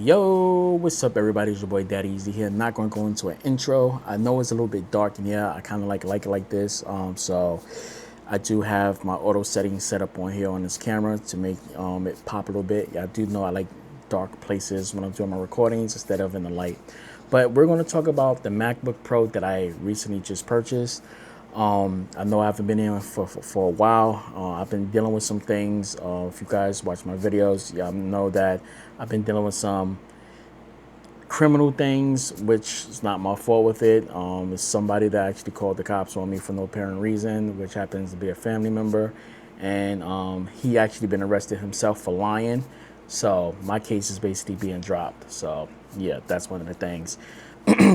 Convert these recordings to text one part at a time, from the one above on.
Yo, what's up everybody? It's your boy Daddy Easy here. Not going to go into an intro. I know it's a little bit dark in here. I kind of like it like this. So I do have my auto settings set up on here on this camera to make it pop a little bit. Yeah, I do know I like dark places when I'm doing my recordings instead of in the light. But we're going to talk about the MacBook Pro that I recently just purchased. I know I haven't been in for a while. I've been dealing with some things. If you guys watch my videos, y'all know that I've been dealing with some criminal things, which is not my fault with it. It's somebody that actually called the cops on me for no apparent reason, which happens to be a family member. And he actually been arrested himself for lying. So my case is basically being dropped. So yeah, that's one of the things.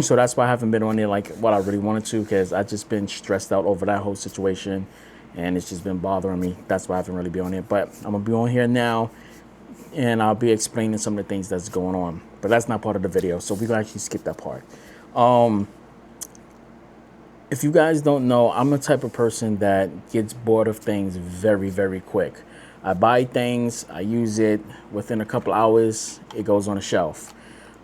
So that's why I haven't been on there like what I really wanted to, because I just been stressed out over that whole situation and it's just been bothering me. That's why I haven't really been on it. But I'm gonna be on here now and I'll be explaining some of the things that's going on. But that's not part of the video, so we're gonna actually skip that part. If you guys don't know, I'm the type of person that gets bored of things very, very quick. I buy things, I use it, within a couple hours, it goes on a shelf.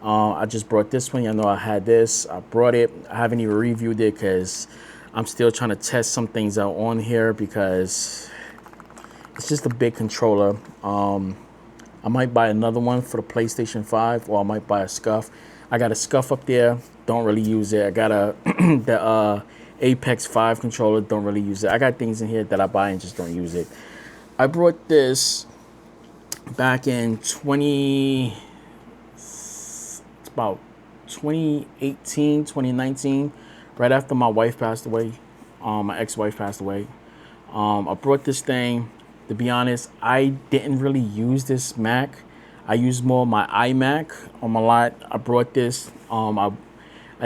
I just brought this one. I know I had this. I brought it. I haven't even reviewed it because I'm still trying to test some things out on here because it's just a big controller. I might buy another one for the PlayStation 5, or I might buy a SCUF. I got a SCUF up there. Don't really use it. I got a the Apex 5 controller. Don't really use it. I got things in here that I buy and just don't use it. I brought this back in about 2018, 2019, right after my wife passed away. My ex-wife passed away. I brought this thing. To be honest, I didn't really use this Mac. I used more my iMac on my lot. I brought this. I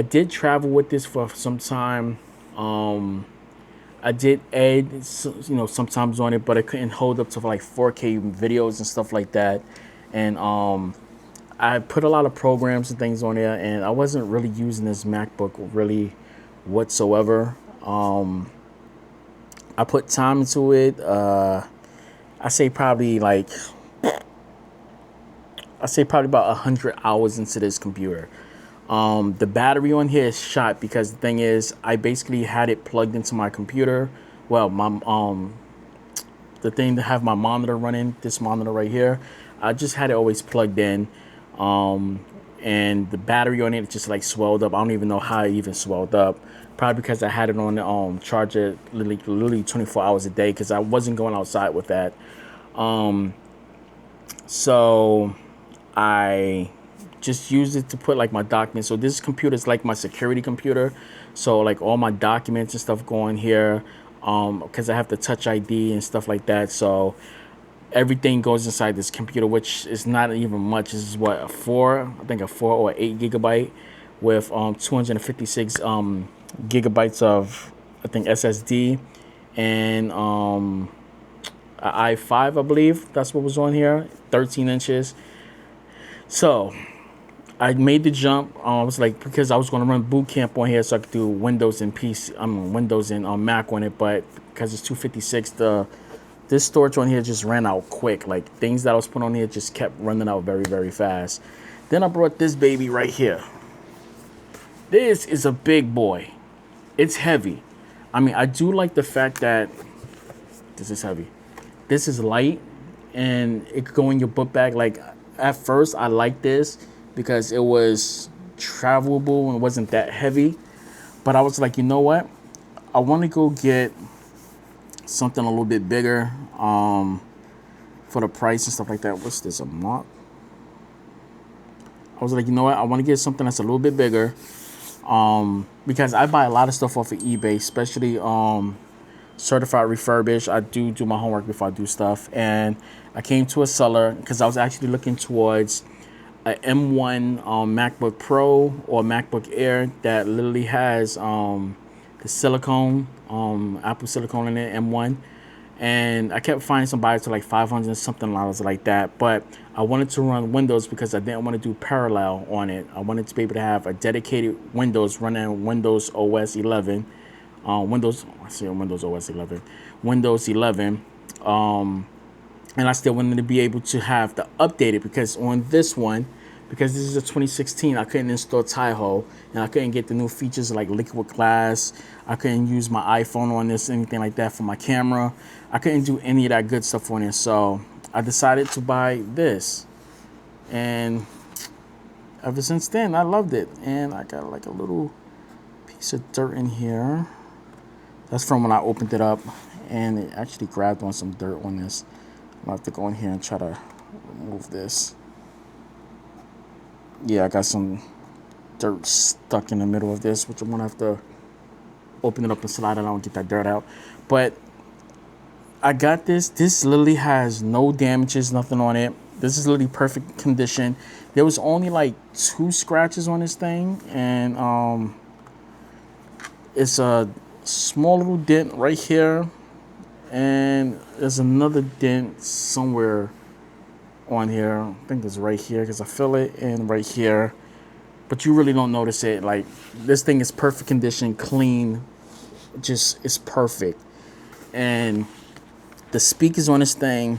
did travel with this for some time. I did edit, sometimes on it, but I couldn't hold up to like 4K videos and stuff like that. And I put a lot of programs and things on there, and I wasn't really using this MacBook really whatsoever. I put time into it. I say probably about 100 hours into this computer. The battery on here is shot because the thing is, I basically had it plugged into my computer. Well, the thing to have my monitor running, this monitor right here, I just had it always plugged in. And the battery on it just like swelled up. I don't even know how it even swelled up. Probably because I had it on the charger literally 24 hours a day, because I wasn't going outside with that. So I just used it to put like my documents. So this computer is like my security computer. So like all my documents and stuff go in here, because I have the Touch ID and stuff like that. So everything goes inside this computer, which is not even much. This is what, a 4 or 8 gigabyte with 256 gigabytes of, I think, SSD, and an i5, I believe that's what was on here, 13 inches. So I made the jump. I was like, because I was going to run boot camp on here, so I could do Windows and Windows and Mac on it, but because it's 256, this storage on here just ran out quick. Like things that I was putting on here just kept running out very, very fast. Then I brought this baby right here. This is a big boy. It's heavy. I mean, I do like the fact that this is heavy. This is light and it could go in your book bag. Like at first I liked this because it was travelable and it wasn't that heavy. But I was like, you know what? I want to go get something a little bit bigger for the price and stuff like that. What's this, a mop? I was like, you know what? I want to get something that's a little bit bigger because I buy a lot of stuff off of eBay, especially certified refurbished. I do my homework before I do stuff. And I came to a seller because I was actually looking towards a M1 MacBook Pro or MacBook Air that literally has the silicone, Apple silicone in it, M1. And I kept finding some buyers to like $500 and something like that. But I wanted to run Windows because I didn't want to do parallel on it. I wanted to be able to have a dedicated Windows running Windows OS 11. Windows 11. And I still wanted to be able to have the updated, because on this one, because this is a 2016. I couldn't install Taiho, and I couldn't get the new features like liquid glass. I couldn't use my iPhone on this, anything like that for my camera. I couldn't do any of that good stuff on it, so I decided to buy this. And ever since then, I loved it. And I got like a little piece of dirt in here. That's from when I opened it up, and it actually grabbed on some dirt on this. I'm gonna have to go in here and try to remove this. Yeah, I got some dirt stuck in the middle of this, which I'm gonna have to open it up and slide it out and get that dirt out. But I got this. This literally has no damages, nothing on it. This is literally perfect condition. There was only like 2 scratches on this thing, and it's a small little dent right here, and there's another dent somewhere on here. I think it's right here because I feel it, and right here, but you really don't notice it. Like, this thing is perfect condition, clean, just it's perfect. And the speakers on this thing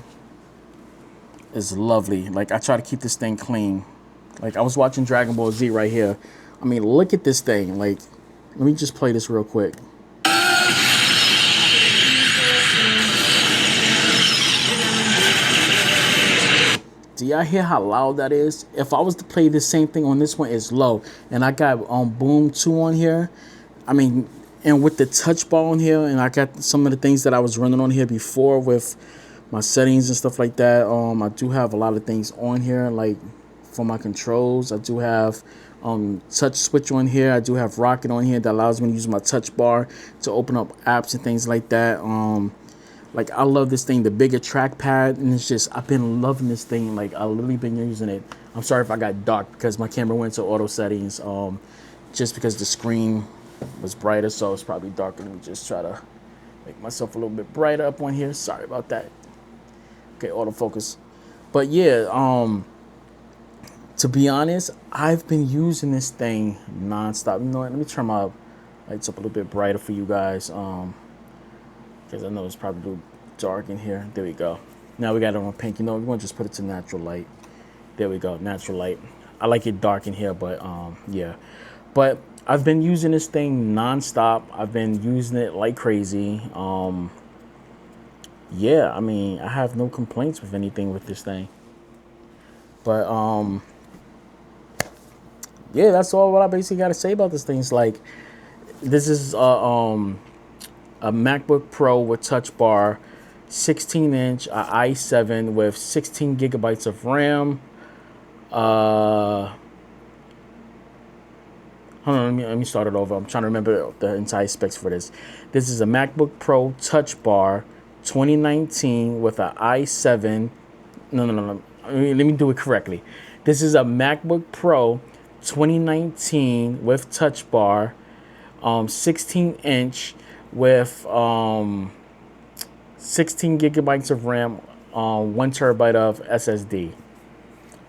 is lovely. Like, I try to keep this thing clean. Like, I was watching Dragon Ball Z right here. I mean, look at this thing. Like, let me just play this real quick. Do y'all hear how loud that is? If I was to play the same thing on this one, it's low. And I got Boom 2 on here. I mean, and with the touch bar on here, and I got some of the things that I was running on here before with my settings and stuff like that. I do have a lot of things on here, like for my controls. I do have touch switch on here. I do have Rocket on here that allows me to use my touch bar to open up apps and things like that. Like, I love this thing, the bigger trackpad, and it's just, I've been loving this thing. Like, I've literally been using it. I'm sorry if I got dark because my camera went to auto settings, just because the screen was brighter, so it's probably darker. Let me just try to make myself a little bit brighter up on here. Sorry about that. Okay, autofocus. But yeah, to be honest, I've been using this thing nonstop. You know what? Let me turn my lights up a little bit brighter for you guys. Because I know it's probably a little dark in here. There we go. Now we got it on pink. You know, we're going to just put it to natural light. There we go, natural light. I like it dark in here, but yeah. But I've been using this thing nonstop. I've been using it like crazy. Yeah, I mean, I have no complaints with anything with this thing. But yeah, that's all what I basically got to say about this thing. It's like, this is a MacBook Pro with touch bar, 16-inch, i7 with 16 gigabytes of RAM. Hold on, let me start it over. I'm trying to remember the entire specs for this. This is a MacBook Pro touch bar, 2019 with an i7. No. Let me do it correctly. This is a MacBook Pro 2019 with touch bar, 16-inch with 16 gigabytes of RAM, 1 terabyte of SSD.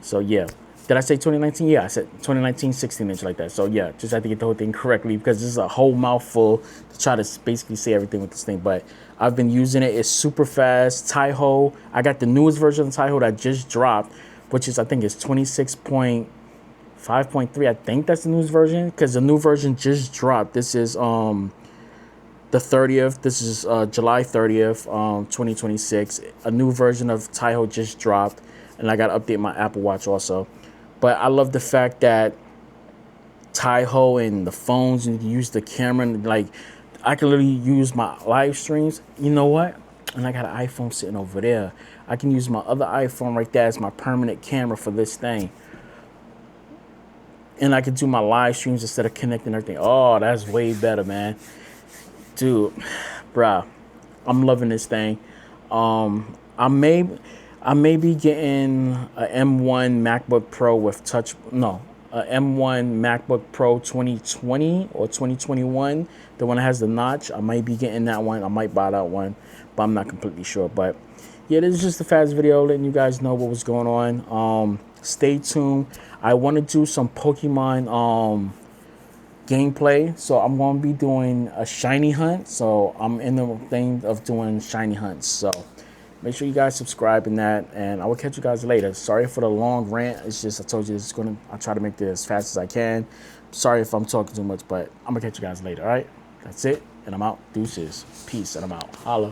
So yeah, did I say 2019? Yeah, I said 2019 16-inch like that. So yeah, just had to get the whole thing correctly because this is a whole mouthful to try to basically say everything with this thing. But I've been using it. It's super fast. Taiho, I got the newest version of Taiho that just dropped, which is, I think it's 26.5.3. I think that's the newest version because the new version just dropped. This is the 30th. This is July 30th, 2026. A new version of Taiho just dropped, and I got to update my Apple Watch also. But I love the fact that Taiho and the phones, and you can use the camera, and like, I can literally use my live streams. You know what? And I got an iPhone sitting over there. I can use my other iPhone right there as my permanent camera for this thing. And I can do my live streams instead of connecting everything. Oh, that's way better, man. Dude, bruh, I'm loving this thing. I may be getting a M1 MacBook Pro with touch. No, a M1 MacBook Pro 2020 or 2021, the one that has the notch. I might be getting that one. I might buy that one, but I'm not completely sure. But yeah, this is just a fast video letting you guys know what was going on. Stay tuned. I want to do some Pokemon gameplay, so I'm going to be doing a shiny hunt. So I'm in the thing of doing shiny hunts. So Make sure you guys subscribe in that, and I will catch you guys later. Sorry for the long rant. It's just I told you I'll try to make this as fast as I can. Sorry if I'm talking too much, but I'm gonna catch you guys later. All right, that's it, and I'm out. Deuces, peace, and I'm out. Holla.